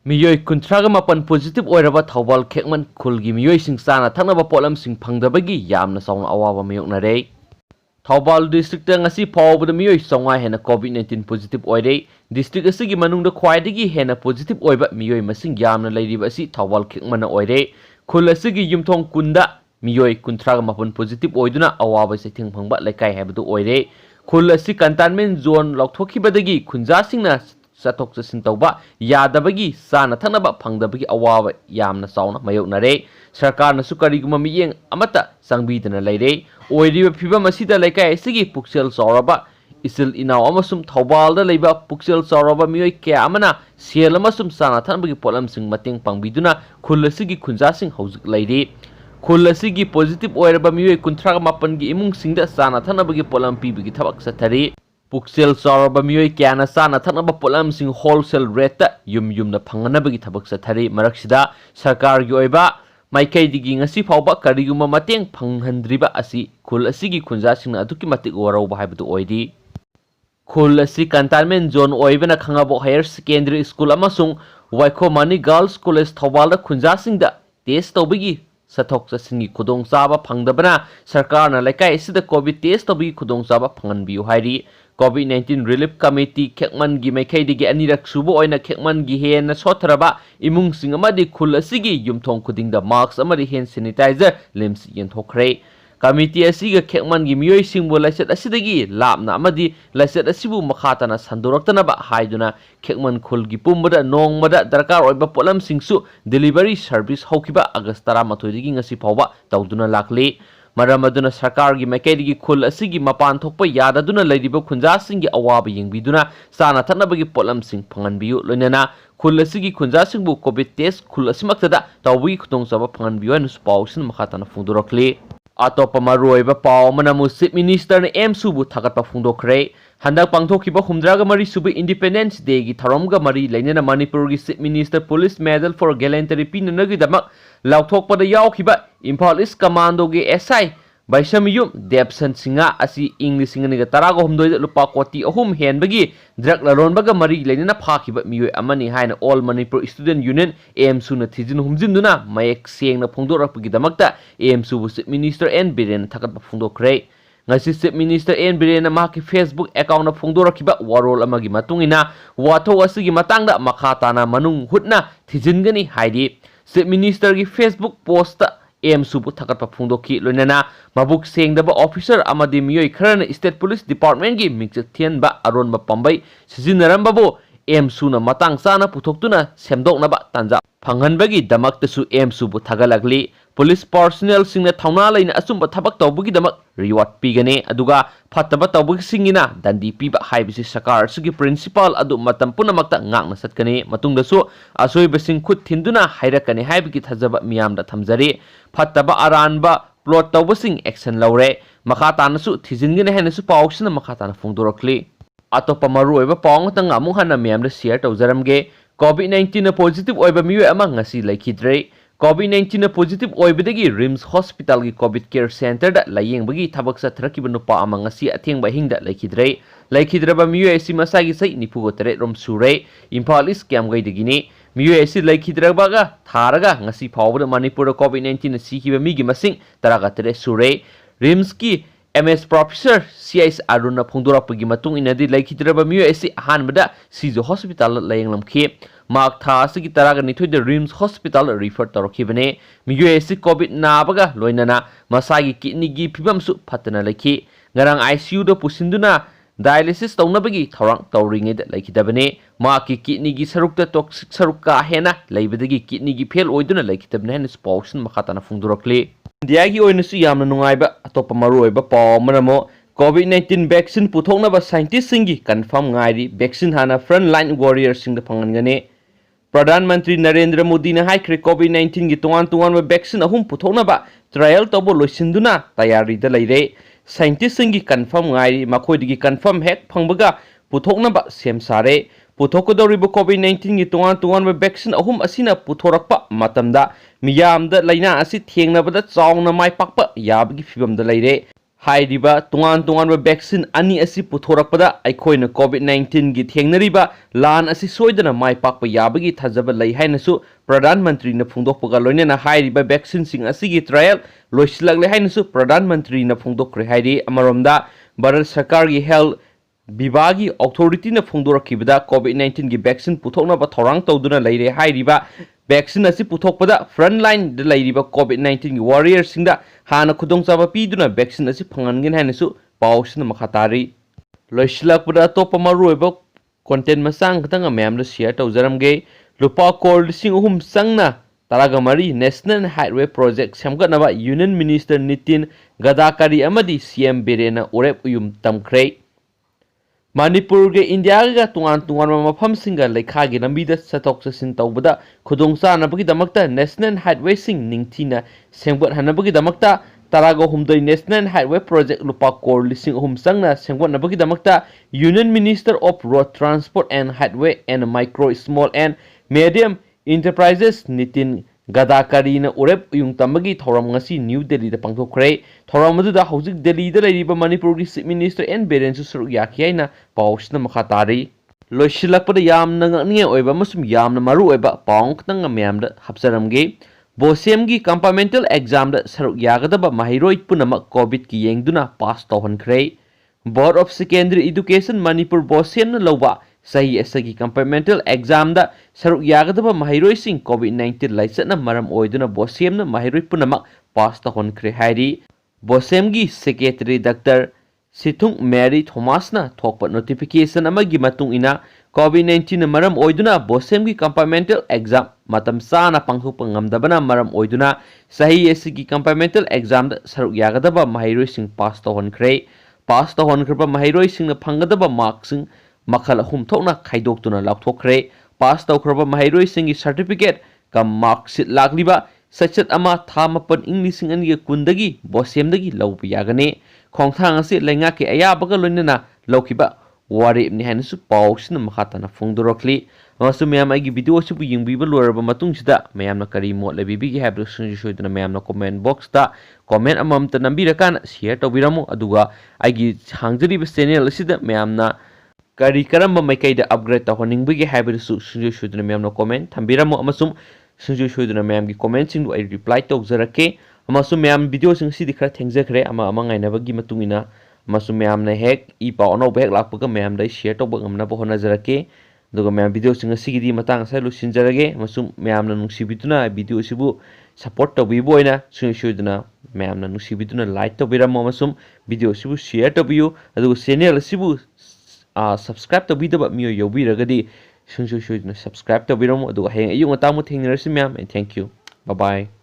miyoi kuntraga mapan positive oiraba thawbal khekman khulgi miyoi sing sana thanaba polam sing phangdabagi yamna sawna awaba mayoknare thawbal district ngasi phawbada miyoi songa hena covid-19 positive oire district asigi manungda khwaidagi hena positive oiba miyoi masing yamna leiriba asi thawbal khekmana oire khul asigi yumthong kunda miyoi kuntraga mapan positive oiduna awaba sething phangba lekai habadu oire khul asi cantonment zone lokthokibadagi khunja singna satok sasin tauba yadabagi sana thanaba phangdabagi awaba yamna sauna mayoknare sarkar na sukariguma miyeng amata sangbidana leire oiriba phibam asida lekai asigi puksel sauraba isil inaw amasum thawbalda leiba puksel sauraba miyoi kya amana sel amasum sana thanbagi polam sing mateng pangbiduna khulasigi khunjasing haujuk leire khulasigi positive oiraba miyoi kunthraga mapangi imung singda sana thanabagi polam pibigi thabak sathari puksel sauraba miyoi kyana sana thanaba polam sing wholesale rate yumna phanganabagi thabak sathari maraksida sarkar gi oiba maikai digi ngasi phawba kariguma mateng phanghandriba asi khul asigi khunja singna aduki matik warauba haibadu oidi khul asi cantonment zone oibana khangabo higher secondary school amasung waikho mani girls college thawbalda khunja singda test tawbigi sathok sasingi khudong chaba phangdabana sarkar na lekai sida covid test tawbigi khudong chaba phanganbiu hairi COVID-19 Relief Committee Khekman gi maikai digi anirak subu oina Khekman gi hen sothraba imung sing amadi khul asigi yumthong khudingda mask amadi hand sanitizer lems yenthokre committee asiga Khekman gi miyoi singbu laiset asidagi lapna amadi laiset asibu makhatana sandoraktanaba haiduna Khekman khul gi pumbada nongmada darkar oiba polam singsu delivery service haukiba August 13 digi ngasi phawba tawduna lakli Maramaduna sarkar gi maikai khul asigi mapan thokpa yadaduna leiriba khunja singi awaba yengbiduna sana thanabagi polam sing phanganbiu loinana khul asigi khunja singbu covid test khul asimaktada tawbi khutongchaba phanganbiu anu spausin makhatana phungdorakli atopa maroiba paw manamu chief minister na emsubu thagatpa phungdokre handak pangthokiba humdraga mari subu independence day gi tharamga mari leinana manipur gi chief minister police medal for gallantry pinanagi damak lauthokpada yaukhiba Imphal East Commando gi SI Baisamiyum Debsan Singa asi English singa tarago humdoi lupa koti ahum henbagi drug laronbaga mari leinana phakiba miyoi amani haina All Manipur Student Union AMSU na thijin humjinduna mayek sengna phongdorakpagi damakta AMSU bu minister N Biren thakatpa phongdokre ngasi chief minister N Biren na maki Facebook account na phongdorakiba warol amagi matungina watho asigi matangda makhatana manung hutna thijingani haidi chief minister gi Facebook post AMSU thagatpa phungdoki loinana mabuk sengdaba officer amadi miyoi kharana state police department gi mingchak thianba aronba pambai sijinarambabu AMSU na matang sana puthoktuna semdoknaba tanja phanghanbagi damaktasu AMSU bu thagalagli police personnel singna thauna laina asumba thabak tawbugi damak reward pigane aduga phattaba tawbugi singina dandi piba haibisi sakar sugi principal adu matam punamakta ngakna satkane matungdasu asoiba sing khut thinduna hairakane haibigi thajaba miyamda thamjari phattaba aranba plot tawbasing action lawre makhatanasu thijingene henasu pawsina makhatana phungdorakli atopa maru oiba pawng tang amu hana miyamda share tawjaramge covid-19 na positive oiba miyoi ama ngasi laikhidre COVID-19 na positive oibadagi RIMS Hospital gi COVID Care Center da layengbagi thabak sathrakiba nupa ama ngasi athengba hingda laikhidraba miyoi asi masagi sai 93 rom sure Imphal East Kiamgai dagini miyoi asi laikhidraba ga tharaga ngasi phawbada Manipur COVID-19 na sikiba migi masing 13 sure RIMS ki MS Professor CIS Aruna phongdorakpagi matung inadi laikhidraba miyoi asi ahanbada Sijo Hospital layenglamkhi Mark Thasigi Taraga Nithuida RIMS Hospital refer Torokibane, Miyuesi COVID Nabaga, Loinana, Masagi kidney gi pibamsu patana laki, Garang ICU do Pusinduna, dialysis Taunabagi, Tarang Tauringed like Dabane, Marki kidney gi sarukta toxic saruka hena, Labadagi kidney gi pale oiduna like Tabnan Spausen Makatana Fundurokli. Diagi Oinasu Yamanungaiba, Atopamaruiba, Paw Manamo. COVID-19 vaccine puthoknaba scientist singi confirm ngairi vaccine hana frontline warriors sing da phangangane Pradhan Mantri Narendra Modi na haikre COVID-19 gi tuan vaccine ahum puthoknaba trial tobo loisinduna tayari da leire scientist singi confirm ngairi makhoi confirm hek phangbaga puthoknaba semsare puthokodoribu COVID-19 gi tuan vaccine ahum asina puthorakpa matamda miyamda laina asi thengnabada chawna mai pakpa yabgi fibamda leire हाइरिबा तुंगान तुंगान vaccine अनि असि पुथोरकपदा अखोइना कोविड-19 गी थेंगनरिबा लान असि सोइदना माइ पाकपा याबगी थाजबा लई हाइनसु प्रधानमंत्री न फुंदोकपगा लोइनेना हाइरिबा वैक्सीन सिंग असिगी ट्रायल लोइसलगले हाइनसु प्रधानमंत्री न फुंदोकरे हाइरि अमरोमदा भारत सरकार गी हेल्थ विभागी अथॉरिटी न फुंदोरखिबदा कोविड-19 गी वैक्सीन पुथोकनबा थौरांग तौदुना लैरे हाइरिबा वैक्सीन असी पुथोकपदा फ्रंट लाइन द लैरिबा कोविड-19 गी वॉरियर सिंगदा हाना खुदोंचाबा पीदुना वैक्सीन असी फंगनगिन हाइनसु पाउसना मखातारी लोइसलकपदा तोप मरुएबा कंटेंट मसांग खतंग मैम शेयर तौजरमगे लुपा कोर लिसिंग अहुम संगना तरागमरी नेशनल हाईवे प्रोजेक्ट सेमगतनबा यूनियन मिनिस्टर नितिन गडकरी अमदी सीएम बिरेना उरेप उयुम तमख्रे मणिपुर के इंडिया का तुंगान तुंगान मफम सिंगा लेखा की लंबीदा सतोक ससिन तौबदा खुदोंचानबगी दमकता नेशनल हाईवे सिंग निंगथिना सेंगबत हनबगी दमकता तरागो हुमदई नेशनल हाईवे प्रोजेक्ट लुपा कोर लिसिंग अहुम संगना सेंगबतनबगी दमकता union minister of road transport and highway and micro small and medium enterprises Nitin Gadkari न उरेप उयुंग तमगी थौरम ngasi न्यू दिल्ली दा पांगथोखरे थौरम मदुदा हौजिक दिल्ली दा लैरिबा मणिपुर गी चीफ मिनिस्टर एन बिरेन सु सुरु याखियाइना पाउसना मखातारी लोइसिलकपदा यामना ngakniye oiba masum yamna maru oiba paung ktang myam da hapsaramge बोसेम की कंपार्टमेंटल एग्जाम दा सरुक यागदबा माहिरोइ पुनमक कोविड की येंगदुना पास तौहनख्रे board of secondary education Manipur बोसेम न लौबा सही असगी कंपार्टमेंटल एग्जाम दा सरुक यागदबा माहिरोइ सिंग कोविड-19 लाइसना मरम ओइदुना बोसेम न माहिरोइ पुनमक पास तौहनख्रे हाइरि बोसेम की सेक्रेटरी डॉक्टर सिथुंग मेरी थॉमस ना थोकप नोटिफिकेशन अमगी मतुंग इना कोविड-19 मरम ओइदुना बोसेम की कंपार्टमेंटल एग्जाम मतम साना पांगथोकप ngamdabana मरम ओइदुना सही एसगी कंपार्टमेंटल एग्जाम सरुक यागदबा माहिरोइ सिंग पास तौहनख्रे पास तौहनख्रबा माहिरोइ सिंग फंगदबा मार्क्सिंग मखल अहुम थोकना खाइदोक्तुना लाउथोखरे पास तौख्रबा माहिरोइ सिंग सर्टिफिकेट का मार्कशीट लाक्लिबा सचत अमा था मपन इंग लिसिंग अनगी कुंदगी बोसेमदगी लौब यागने खोंगथांग असे लेंगा के अयाबगा लोइनना लौखिबा वारेबनि हाइनसु पाउसना मखाताना फोंदोरखली अमसु मैम आइगी वीडियो सिबु यिंगबिबा लोरबा मतुंगसिदा मैमना करी मोट लेबिबिगी हाइबदु सुंजु मैमना कमेंट बॉक्स ता कमेंट अममता नंबिरकान शेयर तौबिरमु अदुगा आइगी हांगजरिबा चैनल असिदा मैमना करी करम माइकैदा अपग्रेड तौहनिंगबिगी हाइबदु सुंजु मैमना कमेंट थंबिरमु अमसुम सुंजु मैम की कमेंट सिंगु आई रिप्लाई तौजरके अमसु मैम वीडियो सिंग सिदि खरा थेंगजखरे अमा ngainabagi matungina अमसु मैम ने हेक ई पाउ अनौब हेक लाकपगा मैम दai शेयर तौब ngamnaba honajarake दुगा मैम वीडियो सिंग सिगिदि matang sai lusinjarage अमसु मैम ना नुसिबिदुना वीडियो सिबु सपोर्ट तौबिबो ओइना सुंजु मैम ना नुसिबिदुना लाइक तौबिरमु अमसु वीडियो सिबु शेयर तौबियु अदुगा चैनल सिबु सब्सक्राइब तौबिदबा मियो यौबिरगदी सुंजु सब्सक्राइब तौबिरमु अदुगा हेंग अयु ngatamu थेंगनरसि ma'am and thank you bye bye